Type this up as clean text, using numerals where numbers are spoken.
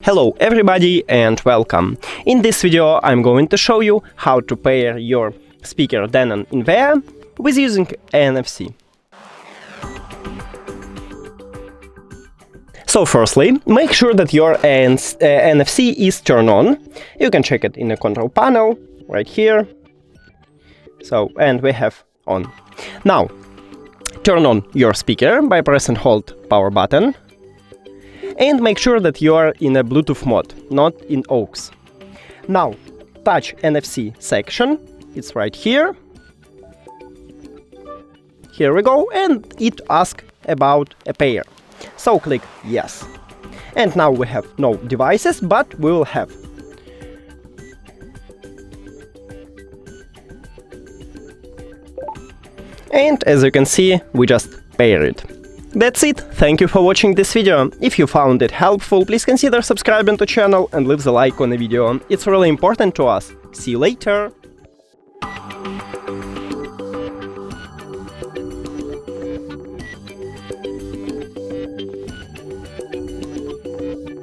Hello everybody and welcome! In this video I'm going to show you how to pair your speaker DENON ENVAYA with using NFC. So firstly, make sure that your NFC is turned on. You can check it in the control panel, right here. And we have on. Now, turn on your speaker by press and hold power button. And make sure that you are in a Bluetooth mode, not in aux. Now, touch NFC section, it's right here. Here we go, and it asks about a pair. So click yes. And now we have no devices, but we will have. And as you can see, we just pair it. That's it, thank you for watching this video. If you found it helpful, please consider subscribing to the channel and leave the like on the video. It's really important to us. See you later!